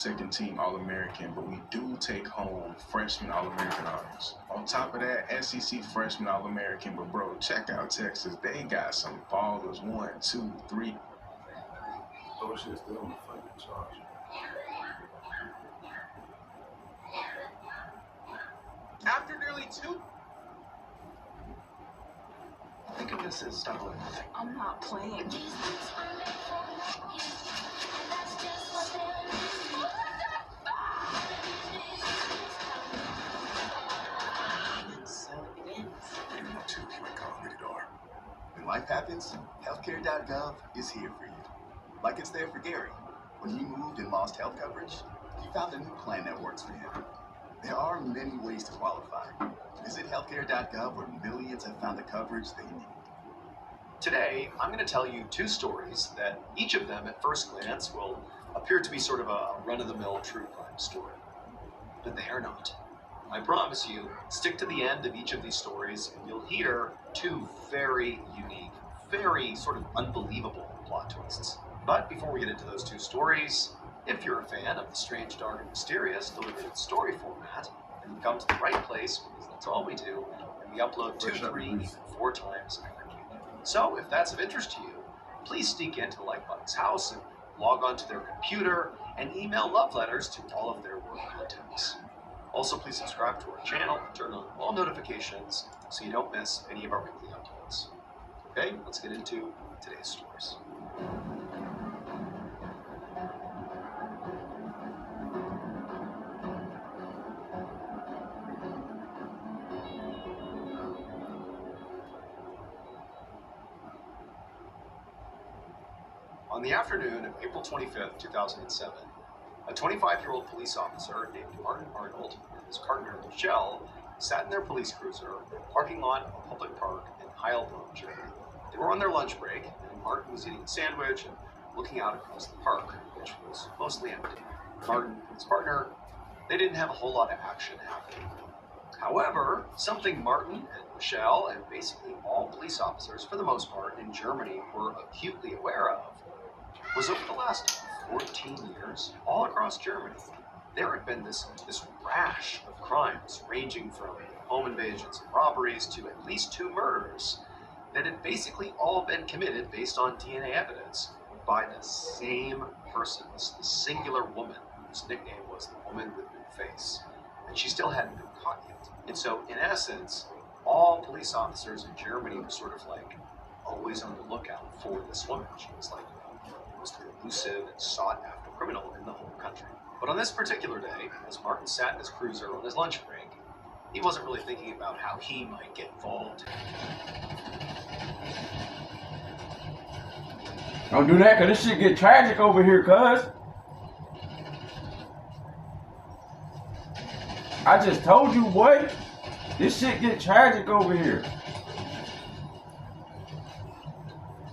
second team All-American, but we do take home freshman All-American honors. On top of that, SEC freshman All-American, but bro, check out Texas. They got some ballers. 1, 2, 3. Oh shit, still on the fucking charge. After nearly 2. Think of this as Stockholm. I'm not playing. So it ends. Maybe not too, you might call it rated R. When life happens, healthcare.gov is here for you. Like it's there for Gary. When he moved and lost health coverage, he found a new plan that works for him. There are many ways to qualify. Visit healthcare.gov where millions have found the coverage they need. Today, I'm going to tell you 2 stories that each of them, at first glance, will appear to be sort of a run-of-the-mill true crime story. But they are not. I promise you, stick to the end of each of these stories and you'll hear 2 very unique, very sort of unbelievable plot twists. But before we get into those 2 stories, if you're a fan of the strange, dark, and mysterious delivered in story format, then you've come to the right place because that's all we do, and we upload 2, 3, even 4 times every week. So if that's of interest to you, please sneak into the Like Buddy's house and log onto their computer and email love letters to all of their work contacts. Also, please subscribe to our channel and turn on all notifications so you don't miss any of our weekly uploads. Okay, let's get into today's stories. On the afternoon of April 25th, 2007, a 25-year-old police officer named Martin Arnold and his partner Michelle sat in their police cruiser in a parking lot of a public park in Heilbronn, Germany. They were on their lunch break, and Martin was eating a sandwich and looking out across the park, which was mostly empty. Martin and his partner, they didn't have a whole lot of action happening. However, something Martin and Michelle and basically all police officers, for the most part, in Germany were acutely aware of was over the last 14 years, all across Germany, there had been this rash of crimes ranging from home invasions and robberies to at least 2 murders that had basically all been committed based on DNA evidence by the same person, this singular woman whose nickname was the woman with no face. And she still hadn't been caught yet. And so, in essence, all police officers in Germany were sort of like always on the lookout for this woman. She was like the most elusive and sought after criminal in the whole country. But on this particular day, as Martin sat in his cruiser on his lunch break, he wasn't really thinking about how he might get involved. Don't do that, cause this shit get tragic over here, cuz. I just told you, boy. This shit get tragic over here.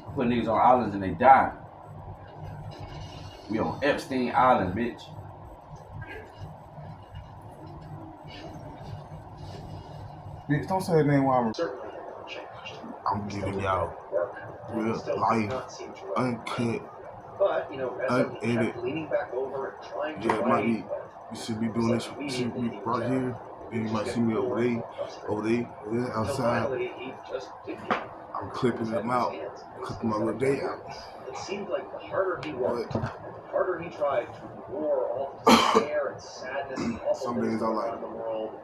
I put niggas on islands and they die. We on Epstein Island, bitch. Bitch, don't say that name while Certainly had not changed. I'm giving y'all real life, uncut, But, Reza unedited. kept leaning back over and trying to Yeah, it might be. write, but You should be doing this. You should be right here. Then you might see me over there, until outside. finally he just didn't. I'm clipping them out, clipping my little day out. It seemed like the harder he worked, But the harder he tried to ignore all the despair and sadness and awful some things days I going like- on in the world,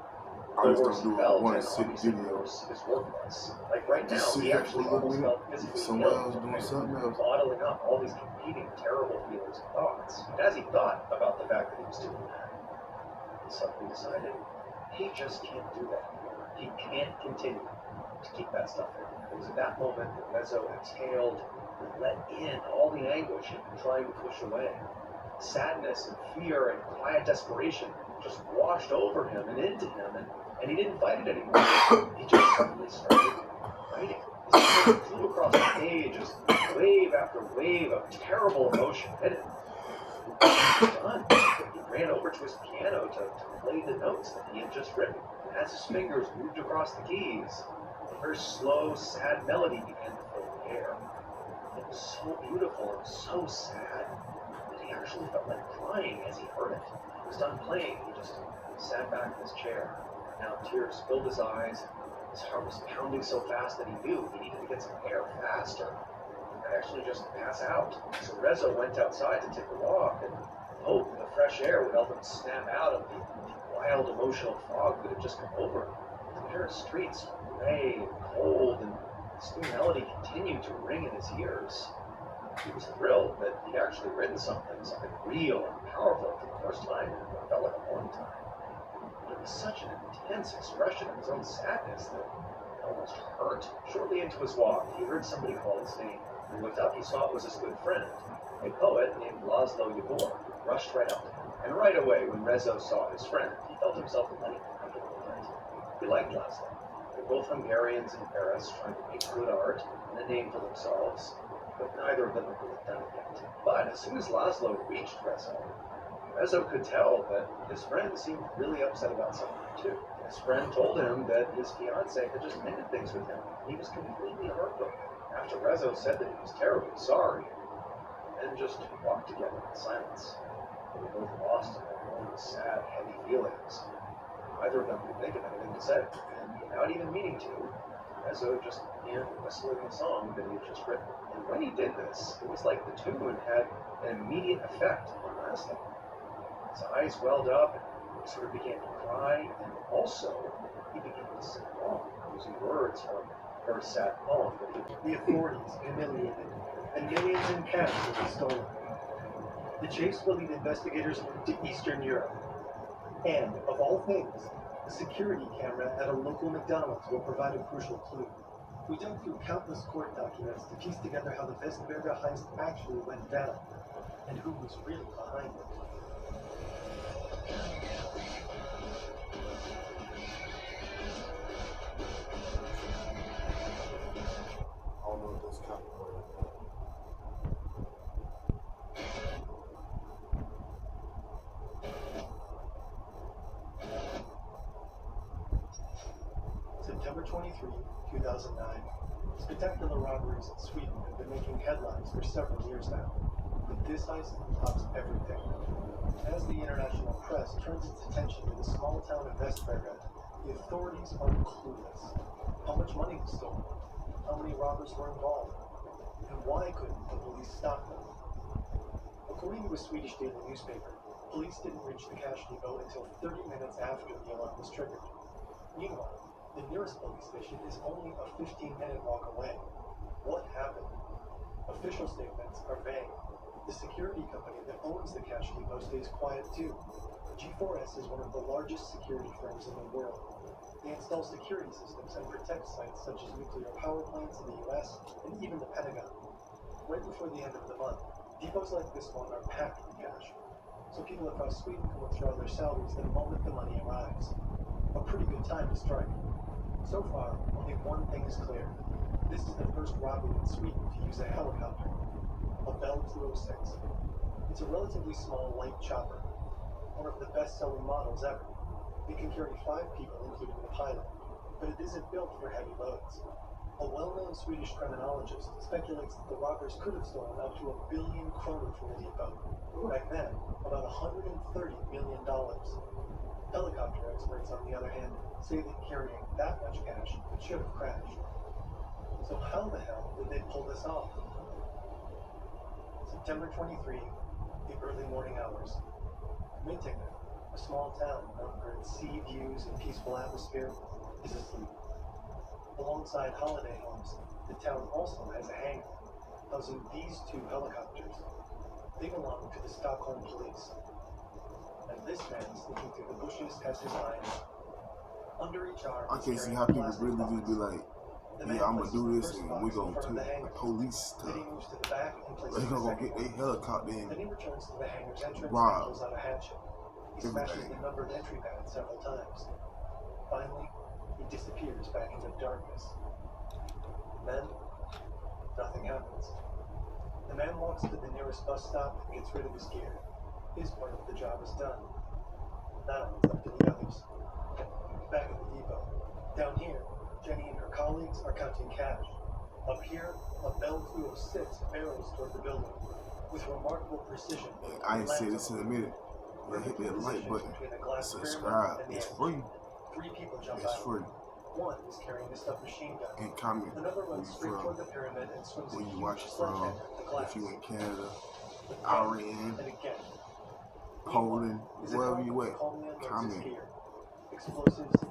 I the just worse don't do he it. I felt, want and to sit obviously the video. worse his work was. Like right now, Just sit he here actually for a almost minute. felt physically Somewhere ill, else doing something else. bottling up all these competing terrible feelings and thoughts. And as he thought about the fact that he was doing that, he suddenly decided he just can't do that anymore. He can't continue to keep that stuff in. It was at that moment that Mezzo exhaled and let in all the anguish he'd been trying to push away. Sadness and fear and quiet desperation just washed over him and into him, and he didn't fight it anymore. He just suddenly started writing. His pen flew across the page as wave after wave of terrible emotion hit him. He was done. He ran over to his piano to play the notes that he had just written. And as his fingers moved across the keys, a very slow, sad melody began to fill the air. It was so beautiful and so sad that he actually felt like crying as he heard it. He was done playing. He just sat back in his chair. Now tears filled his eyes. His heart was pounding so fast that he knew he needed to get some air fast or he might actually just pass out. So Rezo went outside to take a walk and hoped the fresh air would help him snap out of the wild emotional fog that had just come over him. The Paris streets were gray and cold, and this new melody continued to ring in his ears. He was thrilled that he'd actually written something real and powerful for the first time in what felt like a long time. But it was such an intense expression of his own sadness that it almost hurt. Shortly into his walk, he heard somebody call his name. When he looked up, he saw it was his good friend, a poet named Laszlo Yegor, rushed right up to him. And right away, when Rezo saw his friend, he felt himself a little uncomfortable with it. He liked Laszlo. They're both Hungarians in Paris trying to make good art and a name for themselves, but neither of them had really done it yet. But as soon as Laszlo reached Rezo could tell that his friend seemed really upset about something too. His friend told him that his fiancée had just ended things with him, and he was completely heartbroken. After Rezo said that he was terribly sorry, and then just walked together in silence. They were both lost in their own sad, heavy feelings. Neither of them could think of anything to say, and without even meaning to, Rezo just began whistling the song that he had just written. And when he did this, it was like the tune had an immediate effect on Laszlo. His eyes welled up, and he sort of began to cry, and also he began to sing along, using words from a very sad poem that he... The authorities humiliated, and millions in cash will be stolen. The chase will lead investigators to Eastern Europe. And, of all things, the security camera at a local McDonald's will provide a crucial clue. We dug through countless court documents to piece together how the Westberger heist actually went down, and who was really behind it. I don't know what those kind of words are. September 23, 2009. Spectacular robberies in Sweden have been making headlines for several years now. But this heist tops everything. As the international press turns its attention to the small town of Westberga, the authorities are clueless. How much money was stolen? How many robbers were involved? And why couldn't the police stop them? According to a Swedish daily newspaper, police didn't reach the cash depot until 30 minutes after the alarm was triggered. Meanwhile, the nearest police station is only a 15-minute walk away. What happened? Official statements are vague. The security company that owns the cash depot stays quiet too. G4S is one of the largest security firms in the world. They install security systems and protect sites such as nuclear power plants in the US and even the Pentagon. Right before the end of the month, depots like this one are packed with cash. So people across Sweden can withdraw their salaries the moment the money arrives. A pretty good time to strike. So far, only one thing is clear. This is the first robbery in Sweden to use a helicopter, a Bell 206. It's a relatively small light chopper, one of the best-selling models ever. It can carry 5 people, including the pilot, but it isn't built for heavy loads. A well-known Swedish criminologist speculates that the robbers could have stolen up to 1 billion kroner from the depot. Back then, about $130 million. Helicopter experts, on the other hand, say that carrying that much cash should have crashed. So how the hell did they pull this off? September 23, the early morning hours. Mittingen, a small town known for its sea views and peaceful atmosphere, is asleep. Alongside holiday homes, the town also has a hangar, housing these 2 helicopters. They belong to the Stockholm police. And this man sneaking through the bushes has his eye. Under each arm, I can't see how people really just be like, yeah, I'm gonna do this and we're gonna take the police to, they're gonna get a helicopter and then he returns to the hangar's entrance rob and pulls out a hatchet. He smashes everything. the numbered entry pad several times. Finally, he disappears back into darkness. Then, nothing happens. The man walks to the nearest bus stop and gets rid of his gear. His part of the job is done. Now it's up to the others. Back at the depot. Down here, Jenny and her colleagues are counting cash. Up here, a Bell 206 barrels toward the building. With remarkable precision, I ain't said this in a minute. Hit that like button. Subscribe. It's free. 3 people jump It's out. free. One is carrying a submachine gun. And comment Another where runs you straight toward from, the pyramid and swings where a you huge watch it from, sledgehammer at the glass. if you in Canada, Again Iran, and again. Poland, Is a wherever gun you at, calmly unloads its comment. gear. Explosives